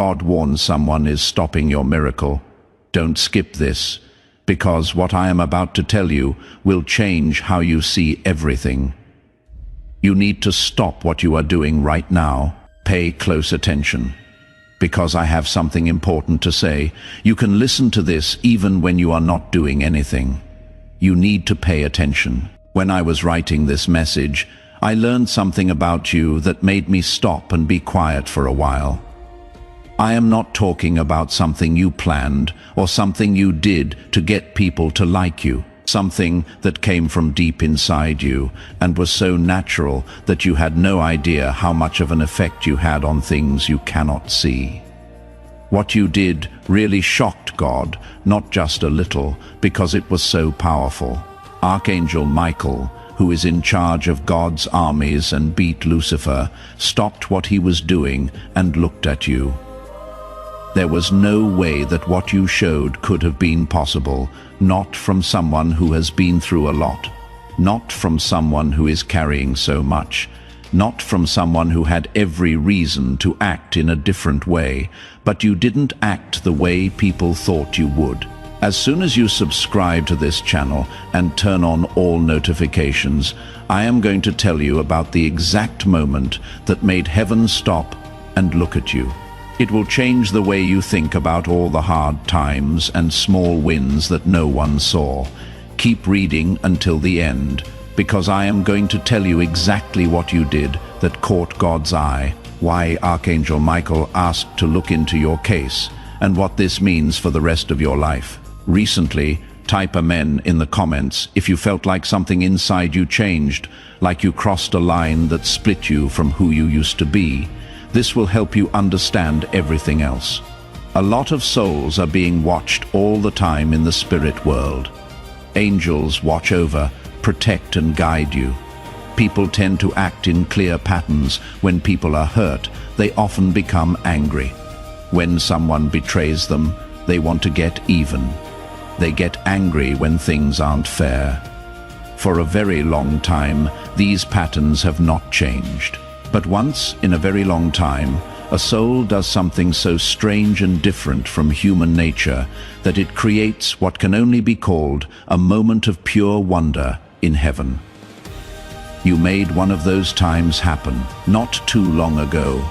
God warns someone is stopping your miracle. Don't skip this, because what I am about to tell you will change how you see everything. You need to stop what you are doing right now. Pay close attention, because I have something important to say. You can listen to this even when you are not doing anything. You need to pay attention. When I was writing this message, I learned something about you that made me stop and be quiet for a while. I am not talking about something you planned or something you did to get people to like you. Something that came from deep inside you and was so natural that you had no idea how much of an effect you had on things you cannot see. What you did really shocked God, not just a little, because it was so powerful. Archangel Michael, who is in charge of God's armies and beat Lucifer, stopped what he was doing and looked at you. There was no way that what you showed could have been possible, not from someone who has been through a lot, not from someone who is carrying so much, not from someone who had every reason to act in a different way, but you didn't act the way people thought you would. As soon as you subscribe to this channel and turn on all notifications, I am going to tell you about the exact moment that made heaven stop and look at you. It will change the way you think about all the hard times and small wins that no one saw. Keep reading until the end, because I am going to tell you exactly what you did that caught God's eye, why Archangel Michael asked to look into your case, and what this means for the rest of your life. Recently, type amen in the comments if you felt like something inside you changed, like you crossed a line that split you from who you used to be. This will help you understand everything else. A lot of souls are being watched all the time in the spirit world. Angels watch over, protect and guide you. People tend to act in clear patterns. When people are hurt, they often become angry. When someone betrays them, they want to get even. They get angry when things aren't fair. For a very long time, these patterns have not changed. But once in a very long time, a soul does something so strange and different from human nature that it creates what can only be called a moment of pure wonder in heaven. You made one of those times happen not too long ago.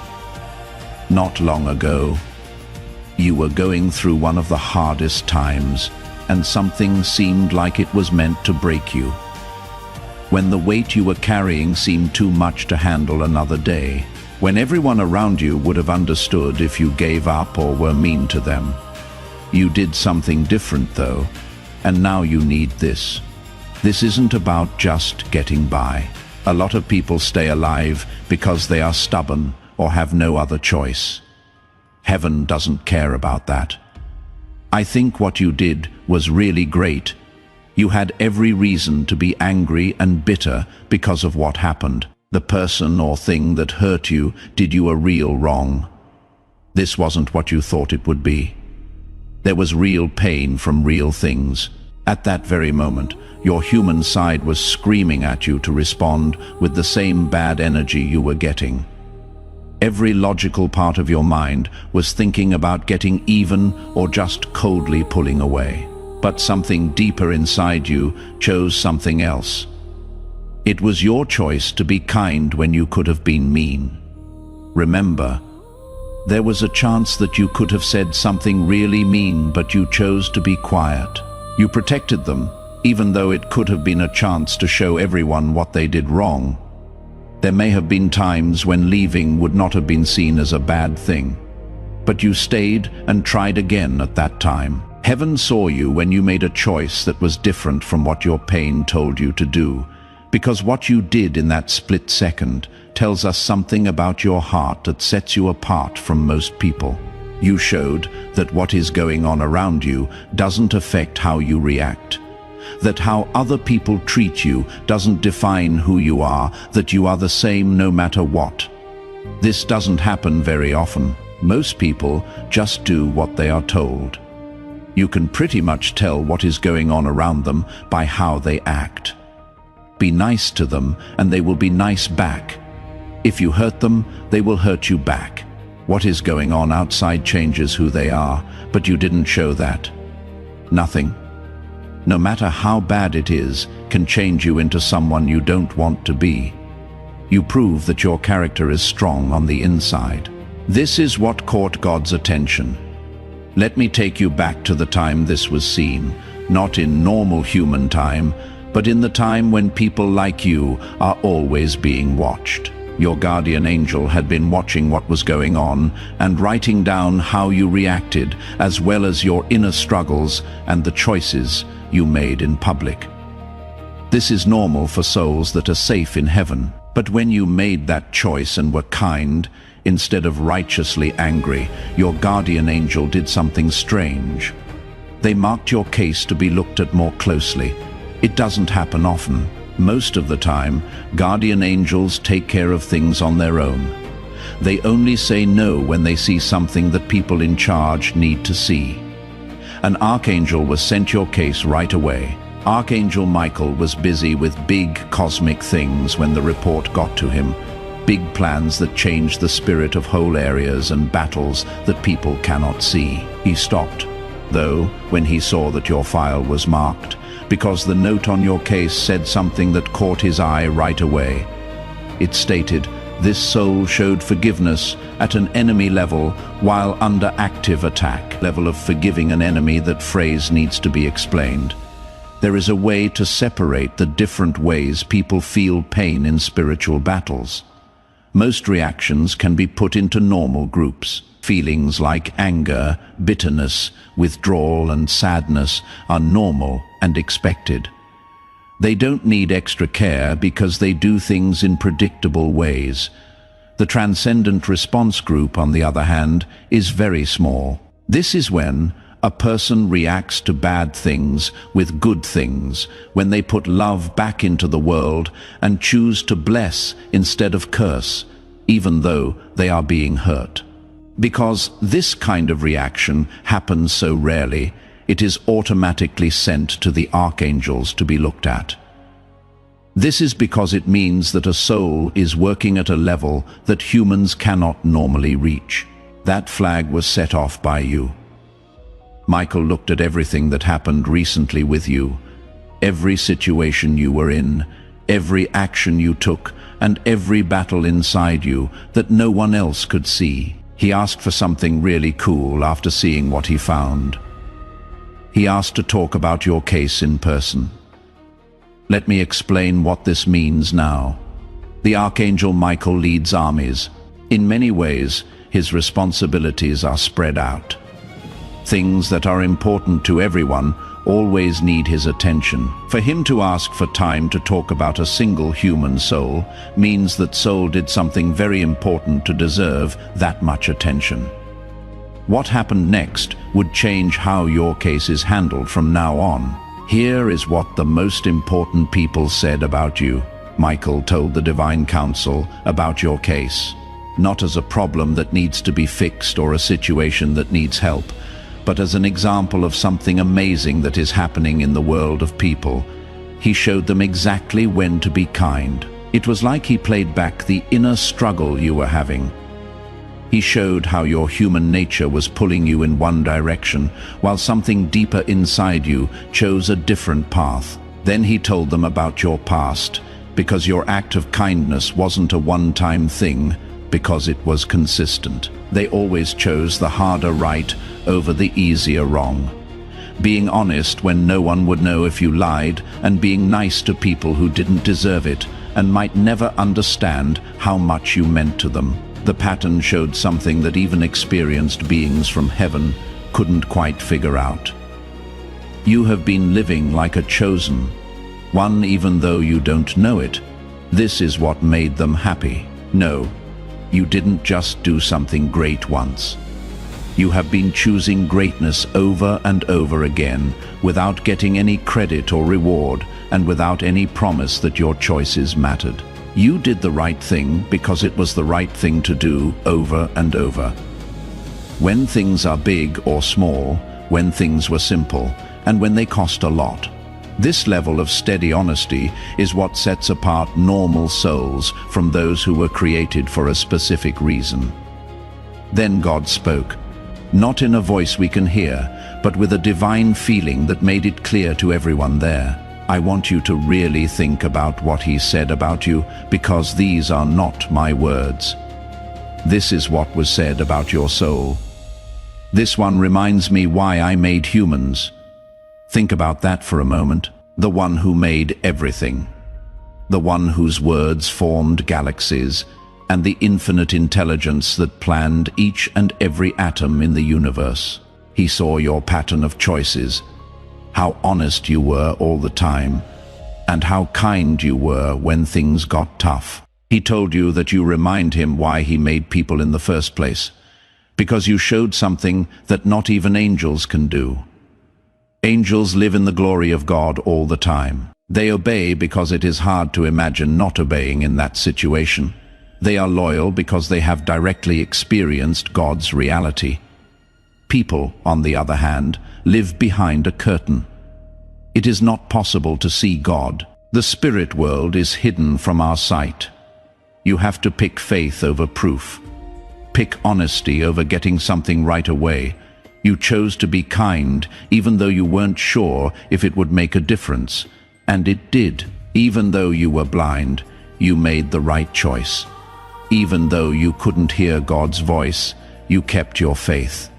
Not long ago, you were going through one of the hardest times, and something seemed like it was meant to break you. When the weight you were carrying seemed too much to handle another day, when everyone around you would have understood if you gave up or were mean to them. You did something different though, and now you need this. This isn't about just getting by. A lot of people stay alive because they are stubborn or have no other choice. Heaven doesn't care about that. I think what you did was really great. You had every reason to be angry and bitter because of what happened. The person or thing that hurt you did you a real wrong. This wasn't what you thought it would be. There was real pain from real things. At that very moment, your human side was screaming at you to respond with the same bad energy you were getting. Every logical part of your mind was thinking about getting even or just coldly pulling away. But something deeper inside you chose something else. It was your choice to be kind when you could have been mean. Remember, there was a chance that you could have said something really mean, but you chose to be quiet. You protected them, even though it could have been a chance to show everyone what they did wrong. There may have been times when leaving would not have been seen as a bad thing, but you stayed and tried again at that time. Heaven saw you when you made a choice that was different from what your pain told you to do, because what you did in that split second tells us something about your heart that sets you apart from most people. You showed that what is going on around you doesn't affect how you react, that how other people treat you doesn't define who you are, that you are the same no matter what. This doesn't happen very often. Most people just do what they are told. You can pretty much tell what is going on around them by how they act. Be nice to them and they will be nice back. If you hurt them, they will hurt you back. What is going on outside changes who they are, but you didn't show that. Nothing, no matter how bad it is, can change you into someone you don't want to be. You prove that your character is strong on the inside. This is what caught God's attention. Let me take you back to the time this was seen, not in normal human time, but in the time when people like you are always being watched. Your guardian angel had been watching what was going on and writing down how you reacted, as well as your inner struggles and the choices you made in public. This is normal for souls that are safe in heaven. But when you made that choice and were kind, instead of righteously angry, your guardian angel did something strange. They marked your case to be looked at more closely. It doesn't happen often. Most of the time, guardian angels take care of things on their own. They only say no when they see something that people in charge need to see. An archangel was sent your case right away. Archangel Michael was busy with big cosmic things when the report got to him. Big plans that change the spirit of whole areas and battles that people cannot see. He stopped, though, when he saw that your file was marked, because the note on your case said something that caught his eye right away. It stated, "This soul showed forgiveness at an enemy level while under active attack." Level of forgiving an enemy, that phrase needs to be explained. There is a way to separate the different ways people feel pain in spiritual battles. Most reactions can be put into normal groups. Feelings like anger, bitterness, withdrawal, and sadness are normal and expected. They don't need extra care because they do things in predictable ways. The transcendent response group, on the other hand, is very small. This is when a person reacts to bad things with good things, when they put love back into the world and choose to bless instead of curse, even though they are being hurt. Because this kind of reaction happens so rarely, it is automatically sent to the archangels to be looked at. This is because it means that a soul is working at a level that humans cannot normally reach. That flag was set off by you. Michael looked at everything that happened recently with you, every situation you were in, every action you took, and every battle inside you that no one else could see. He asked for something really cool after seeing what he found. He asked to talk about your case in person. Let me explain what this means now. The Archangel Michael leads armies. In many ways, his responsibilities are spread out. Things that are important to everyone always need his attention. For him to ask for time to talk about a single human soul means that soul did something very important to deserve that much attention. What happened next would change how your case is handled from now on. Here is what the most important people said about you. Michael told the Divine Council about your case, not as a problem that needs to be fixed or a situation that needs help, but as an example of something amazing that is happening in the world of people. He showed them exactly when to be kind. It was like he played back the inner struggle you were having. He showed how your human nature was pulling you in one direction, while something deeper inside you chose a different path. Then he told them about your past, because your act of kindness wasn't a one-time thing, because it was consistent. They always chose the harder right over the easier wrong. Being honest when no one would know if you lied, and being nice to people who didn't deserve it and might never understand how much you meant to them. The pattern showed something that even experienced beings from heaven couldn't quite figure out. You have been living like a chosen one, even though you don't know it. This is what made them happy. No, you didn't just do something great once. You have been choosing greatness over and over again, without getting any credit or reward, and without any promise that your choices mattered. You did the right thing because it was the right thing to do over and over. When things are big or small, when things were simple, and when they cost a lot. This level of steady honesty is what sets apart normal souls from those who were created for a specific reason. Then God spoke, not in a voice we can hear, but with a divine feeling that made it clear to everyone there. I want you to really think about what he said about you, because these are not my words. This is what was said about your soul. This one reminds me why I made humans. Think about that for a moment. The one who made everything. The one whose words formed galaxies, and the infinite intelligence that planned each and every atom in the universe. He saw your pattern of choices, how honest you were all the time, and how kind you were when things got tough. He told you that you remind him why he made people in the first place, because you showed something that not even angels can do. Angels live in the glory of God all the time. They obey because it is hard to imagine not obeying in that situation. They are loyal because they have directly experienced God's reality. People, on the other hand, live behind a curtain. It is not possible to see God. The spirit world is hidden from our sight. You have to pick faith over proof. Pick honesty over getting something right away. You chose to be kind, even though you weren't sure if it would make a difference. And it did. Even though you were blind, you made the right choice. Even though you couldn't hear God's voice, you kept your faith.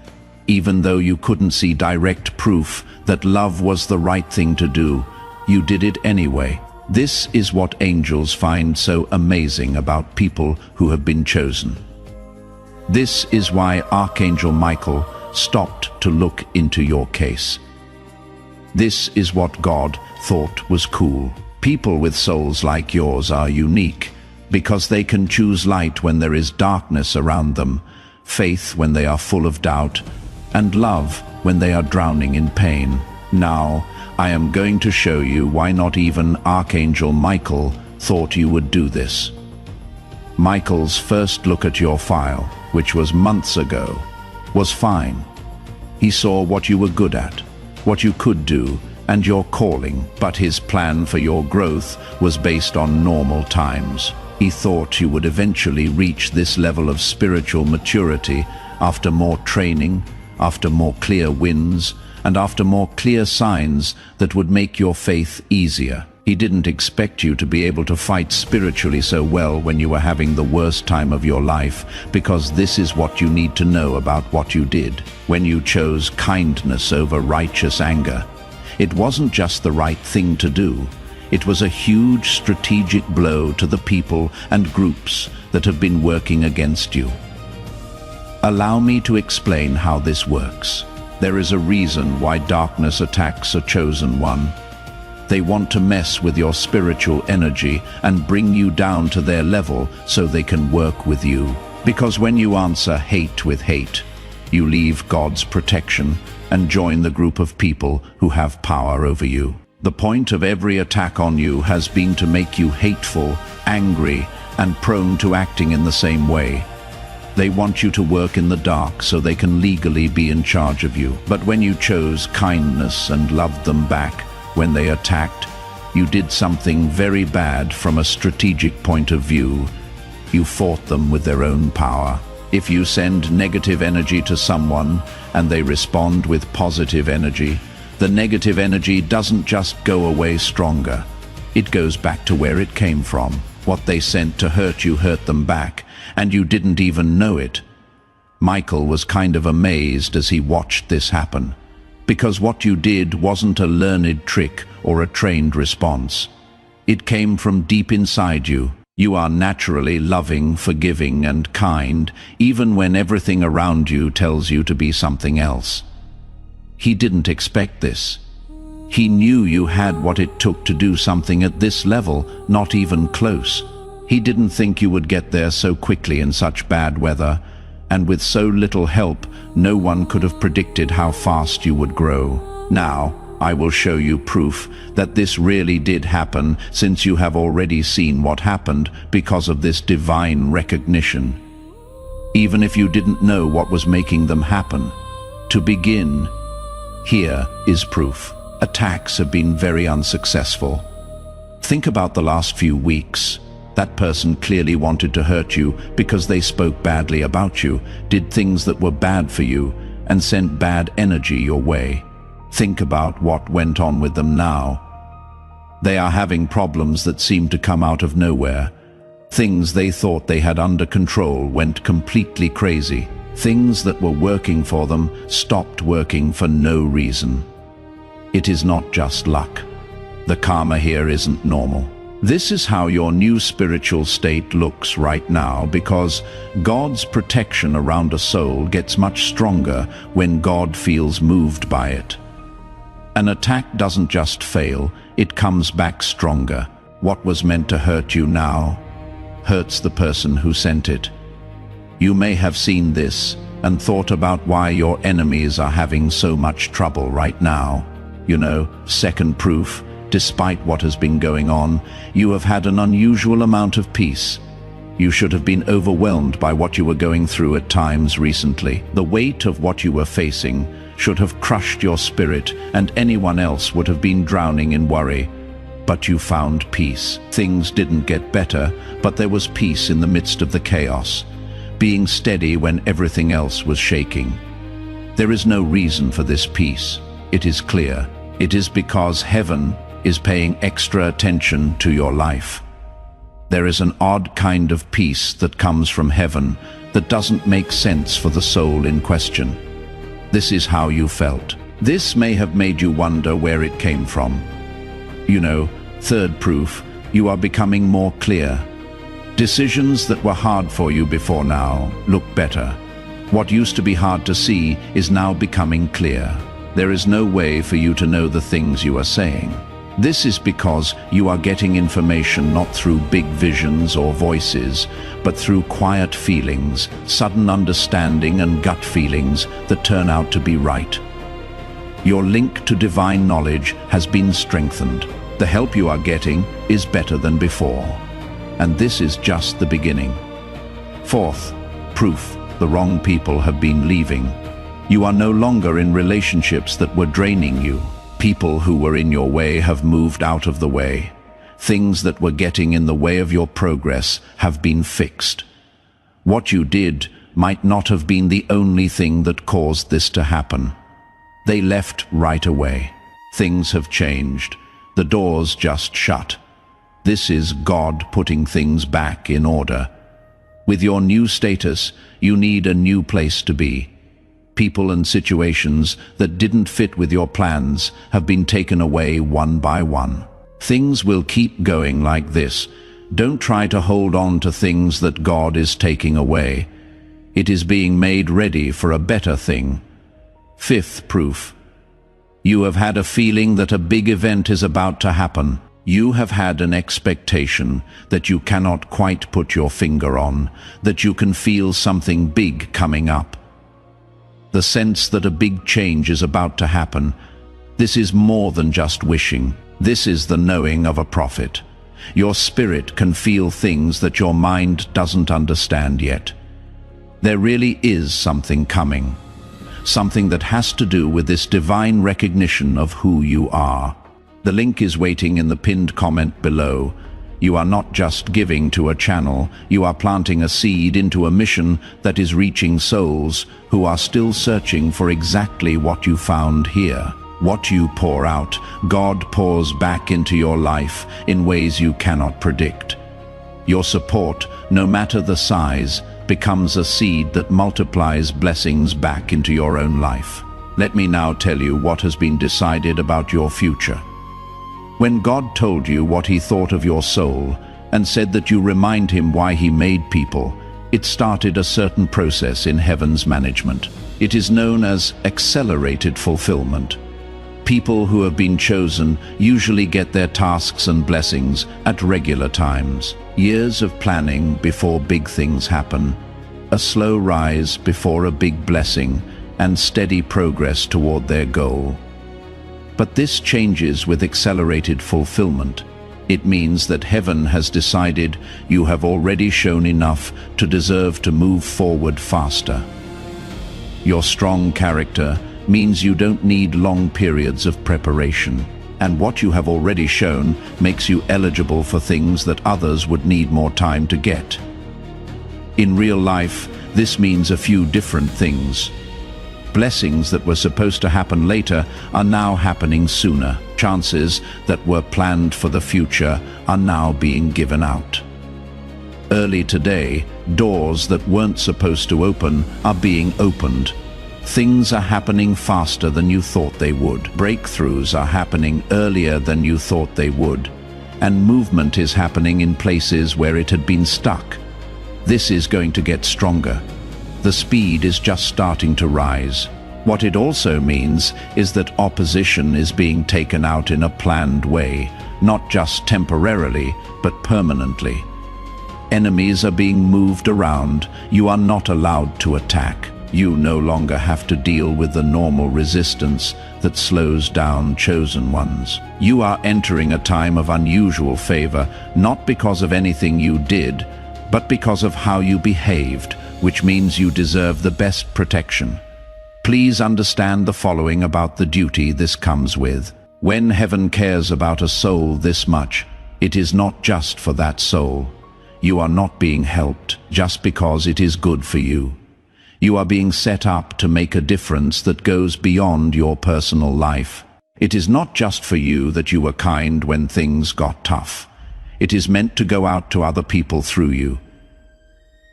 Even though you couldn't see direct proof that love was the right thing to do, you did it anyway. This is what angels find so amazing about people who have been chosen. This is why Archangel Michael stopped to look into your case. This is what God thought was cool. People with souls like yours are unique, because they can choose light when there is darkness around them, faith when they are full of doubt, and love when they are drowning in pain. Now, I am going to show you why not even Archangel Michael thought you would do this. Michael's first look at your file, which was months ago, was fine. He saw what you were good at, what you could do, and your calling, but his plan for your growth was based on normal times. He thought you would eventually reach this level of spiritual maturity after more training, after more clear wins, and after more clear signs that would make your faith easier. He didn't expect you to be able to fight spiritually so well when you were having the worst time of your life, because this is what you need to know about what you did when you chose kindness over righteous anger. It wasn't just the right thing to do. It was a huge strategic blow to the people and groups that have been working against you. Allow me to explain how this works. There is a reason why darkness attacks a chosen one. They want to mess with your spiritual energy and bring you down to their level so they can work with you. Because when you answer hate with hate, you leave God's protection and join the group of people who have power over you. The point of every attack on you has been to make you hateful, angry, and prone to acting in the same way. They want you to work in the dark so they can legally be in charge of you. But when you chose kindness and loved them back when they attacked, you did something very bad from a strategic point of view. You fought them with their own power. If you send negative energy to someone and they respond with positive energy, the negative energy doesn't just go away stronger. It goes back to where it came from. What they sent to hurt you hurt them back, and you didn't even know it. Michael was kind of amazed as he watched this happen, because what you did wasn't a learned trick or a trained response. It came from deep inside you. You are naturally loving, forgiving, and kind, even when everything around you tells you to be something else. He didn't expect this. He knew you had what it took to do something at this level, not even close. He didn't think you would get there so quickly in such bad weather, and with so little help, no one could have predicted how fast you would grow. Now, I will show you proof that this really did happen, since you have already seen what happened because of this divine recognition. Even if you didn't know what was making them happen. To begin, here is proof. Attacks have been very unsuccessful. Think about the last few weeks. That person clearly wanted to hurt you because they spoke badly about you, did things that were bad for you, and sent bad energy your way. Think about what went on with them now. They are having problems that seem to come out of nowhere. Things they thought they had under control went completely crazy. Things that were working for them stopped working for no reason. It is not just luck. The karma here isn't normal. This is how your new spiritual state looks right now, because God's protection around a soul gets much stronger when God feels moved by it. An attack doesn't just fail, it comes back stronger. What was meant to hurt you now hurts the person who sent it. You may have seen this and thought about why your enemies are having so much trouble right now. You know, second proof. Despite what has been going on, you have had an unusual amount of peace. You should have been overwhelmed by what you were going through at times recently. The weight of what you were facing should have crushed your spirit, and anyone else would have been drowning in worry. But you found peace. Things didn't get better, but there was peace in the midst of the chaos, being steady when everything else was shaking. There is no reason for this peace. It is clear. It is because heaven is paying extra attention to your life. There is an odd kind of peace that comes from heaven that doesn't make sense for the soul in question. This is how you felt. This may have made you wonder where it came from. You know, third proof, you are becoming more clear. Decisions that were hard for you before now look better. What used to be hard to see is now becoming clear. There is no way for you to know the things you are saying. This is because you are getting information not through big visions or voices, but through quiet feelings, sudden understanding and gut feelings that turn out to be right. Your link to divine knowledge has been strengthened. The help you are getting is better than before. And this is just the beginning. Fourth, proof the wrong people have been leaving. You are no longer in relationships that were draining you. People who were in your way have moved out of the way. Things that were getting in the way of your progress have been fixed. What you did might not have been the only thing that caused this to happen. They left right away. Things have changed. The doors just shut. This is God putting things back in order. With your new status, you need a new place to be. People and situations that didn't fit with your plans have been taken away one by one. Things will keep going like this. Don't try to hold on to things that God is taking away. It is being made ready for a better thing. Fifth proof. You have had a feeling that a big event is about to happen. You have had an expectation that you cannot quite put your finger on, that you can feel something big coming up. The sense that a big change is about to happen. This is more than just wishing. This is the knowing of a prophet. Your spirit can feel things that your mind doesn't understand yet. There really is something coming. Something that has to do with this divine recognition of who you are. The link is waiting in the pinned comment below. You are not just giving to a channel, you are planting a seed into a mission that is reaching souls who are still searching for exactly what you found here. What you pour out, God pours back into your life in ways you cannot predict. Your support, no matter the size, becomes a seed that multiplies blessings back into your own life. Let me now tell you what has been decided about your future. When God told you what he thought of your soul and said that you remind him why he made people, it started a certain process in heaven's management. It is known as accelerated fulfillment. People who have been chosen usually get their tasks and blessings at regular times. Years of planning before big things happen. A slow rise before a big blessing, and steady progress toward their goal. But this changes with accelerated fulfillment. It means that heaven has decided you have already shown enough to deserve to move forward faster. Your strong character means you don't need long periods of preparation. And what you have already shown makes you eligible for things that others would need more time to get. In real life, this means a few different things. Blessings that were supposed to happen later are now happening sooner. Chances that were planned for the future are now being given out. Early today, doors that weren't supposed to open are being opened. Things are happening faster than you thought they would. Breakthroughs are happening earlier than you thought they would. And movement is happening in places where it had been stuck. This is going to get stronger. The speed is just starting to rise. What it also means is that opposition is being taken out in a planned way, not just temporarily, but permanently. Enemies are being moved around. You are not allowed to attack. You no longer have to deal with the normal resistance that slows down chosen ones. You are entering a time of unusual favor, not because of anything you did, but because of how you behaved, which means you deserve the best protection. Please understand the following about the duty this comes with. When heaven cares about a soul this much, it is not just for that soul. You are not being helped just because it is good for you. You are being set up to make a difference that goes beyond your personal life. It is not just for you that you were kind when things got tough. It is meant to go out to other people through you.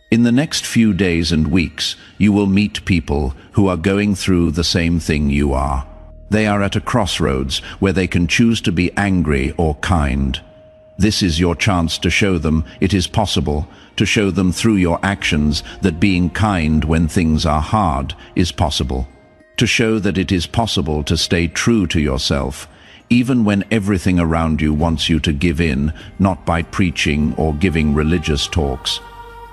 In the next few days and weeks, you will meet people who are going through the same thing you are. They are at a crossroads where they can choose to be angry or kind. This is your chance to show them it is possible, to show them through your actions that being kind when things are hard is possible. To show that it is possible to stay true to yourself, even when everything around you wants you to give in, not by preaching or giving religious talks,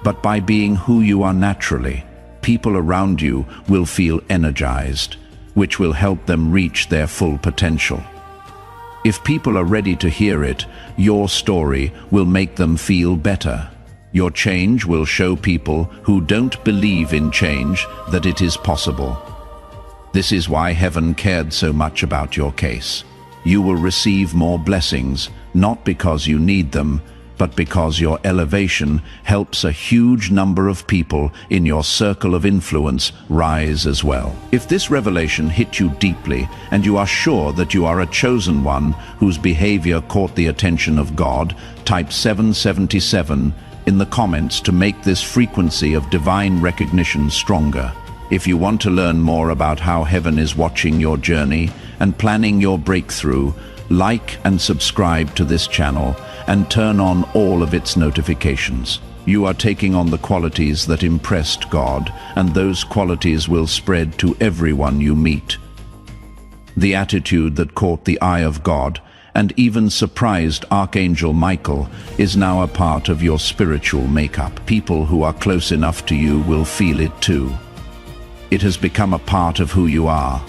but by being who you are naturally. People around you will feel energized, which will help them reach their full potential. If people are ready to hear it, your story will make them feel better. Your change will show people who don't believe in change that it is possible. This is why heaven cared so much about your case. You will receive more blessings, not because you need them, but because your elevation helps a huge number of people in your circle of influence rise as well. If this revelation hit you deeply and you are sure that you are a chosen one whose behavior caught the attention of God, type 777 in the comments to make this frequency of divine recognition stronger. If you want to learn more about how heaven is watching your journey and planning your breakthrough, like and subscribe to this channel and turn on all of its notifications. You are taking on the qualities that impressed God, and those qualities will spread to everyone you meet. The attitude that caught the eye of God and even surprised Archangel Michael is now a part of your spiritual makeup. People who are close enough to you will feel it too. It has become a part of who you are.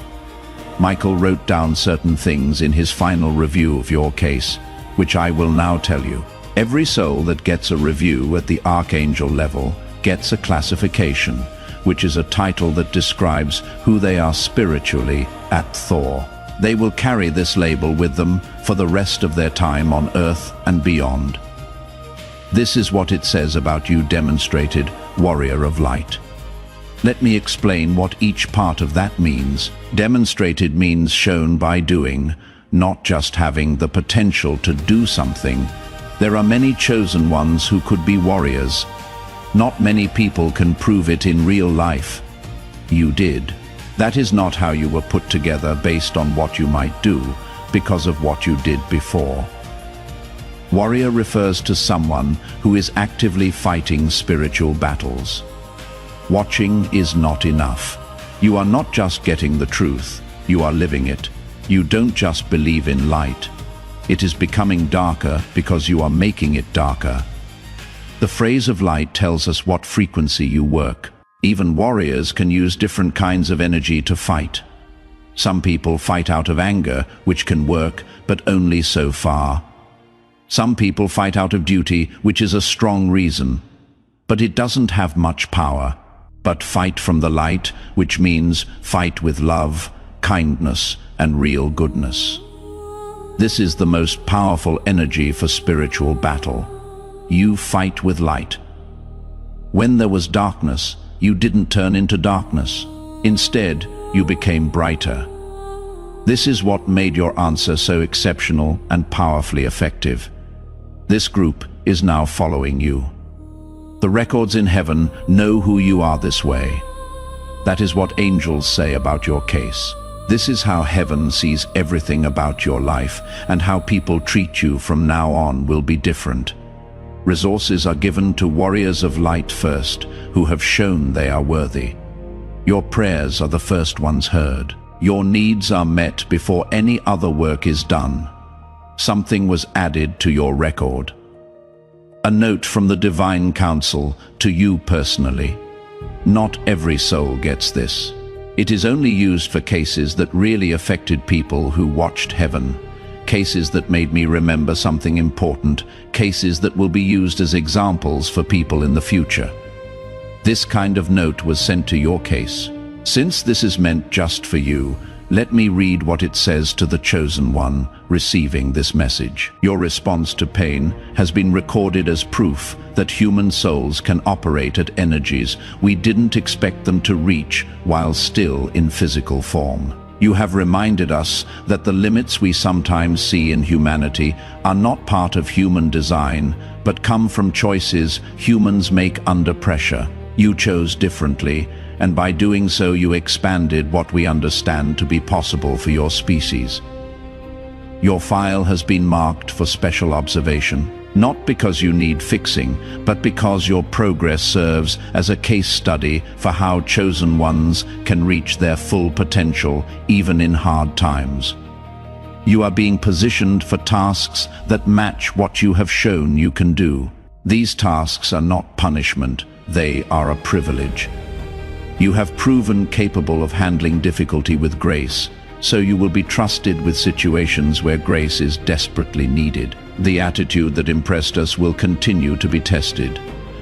Michael wrote down certain things in his final review of your case, which I will now tell you. Every soul that gets a review at the Archangel level gets a classification, which is a title that describes who they are spiritually at Thor. They will carry this label with them for the rest of their time on Earth and beyond. This is what it says about you, demonstrated warrior of light. Let me explain what each part of that means. Demonstrated means shown by doing, not just having the potential to do something. There are many chosen ones who could be warriors. Not many people can prove it in real life. You did. That is not how you were put together based on what you might do, because of what you did before. Warrior refers to someone who is actively fighting spiritual battles. Watching is not enough. You are not just getting the truth, you are living it. You don't just believe in light. It is becoming darker because you are making it darker. The phrase of light tells us what frequency you work. Even warriors can use different kinds of energy to fight. Some people fight out of anger, which can work, but only so far. Some people fight out of duty, which is a strong reason, but it doesn't have much power. But fight from the light, which means fight with love, kindness, and real goodness. This is the most powerful energy for spiritual battle. You fight with light. When there was darkness, you didn't turn into darkness. Instead, you became brighter. This is what made your answer so exceptional and powerfully effective. This group is now following you. The records in heaven know who you are this way. That is what angels say about your case. This is how heaven sees everything about your life, and how people treat you from now on will be different. Resources are given to warriors of light first, who have shown they are worthy. Your prayers are the first ones heard. Your needs are met before any other work is done. Something was added to your record. A note from the Divine Council to you personally. Not every soul gets this. It is only used for cases that really affected people who watched heaven. Cases that made me remember something important. Cases that will be used as examples for people in the future. This kind of note was sent to your case. Since this is meant just for you, let me read what it says to the chosen one receiving this message. Your response to pain has been recorded as proof that human souls can operate at energies we didn't expect them to reach while still in physical form. You have reminded us that the limits we sometimes see in humanity are not part of human design, but come from choices humans make under pressure. You chose differently, and by doing so you expanded what we understand to be possible for your species. Your file has been marked for special observation, not because you need fixing, but because your progress serves as a case study for how chosen ones can reach their full potential even in hard times. You are being positioned for tasks that match what you have shown you can do. These tasks are not punishment, they are a privilege. You have proven capable of handling difficulty with grace, so you will be trusted with situations where grace is desperately needed. The attitude that impressed us will continue to be tested,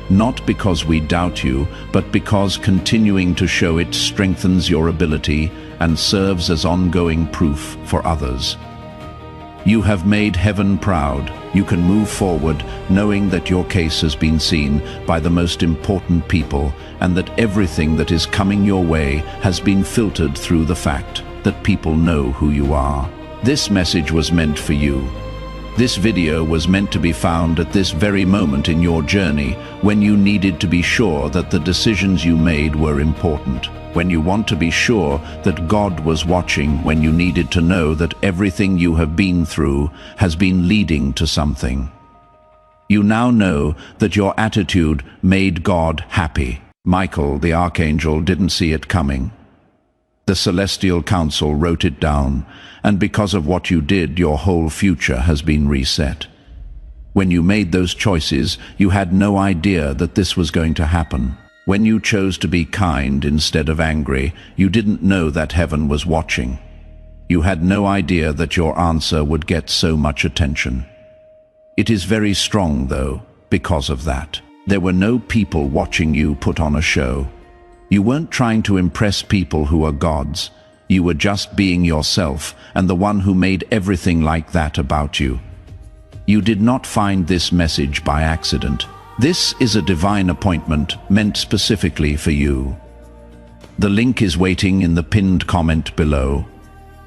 not because we doubt you, but because continuing to show it strengthens your ability and serves as ongoing proof for others. You have made heaven proud. You can move forward knowing that your case has been seen by the most important people, and that everything that is coming your way has been filtered through the fact that people know who you are. This message was meant for you. This video was meant to be found at this very moment in your journey, when you needed to be sure that the decisions you made were important. When you want to be sure that God was watching, when you needed to know that everything you have been through has been leading to something. You now know that your attitude made God happy. Michael, the archangel, didn't see it coming. The Celestial Council wrote it down, and because of what you did, your whole future has been reset. When you made those choices, you had no idea that this was going to happen. When you chose to be kind instead of angry, you didn't know that heaven was watching. You had no idea that your answer would get so much attention. It is very strong, though, because of that. There were no people watching you put on a show. You weren't trying to impress people who are gods. You were just being yourself, and the one who made everything like that about you. You did not find this message by accident. This is a divine appointment meant specifically for you. The link is waiting in the pinned comment below.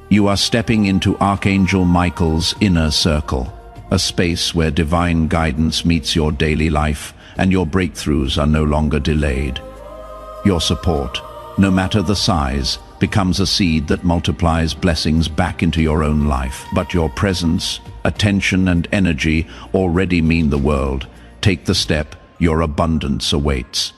You are stepping into Archangel Michael's inner circle, a space where divine guidance meets your daily life and your breakthroughs are no longer delayed. Your support, no matter the size, becomes a seed that multiplies blessings back into your own life. But your presence, attention, and energy already mean the world. Take the step, your abundance awaits.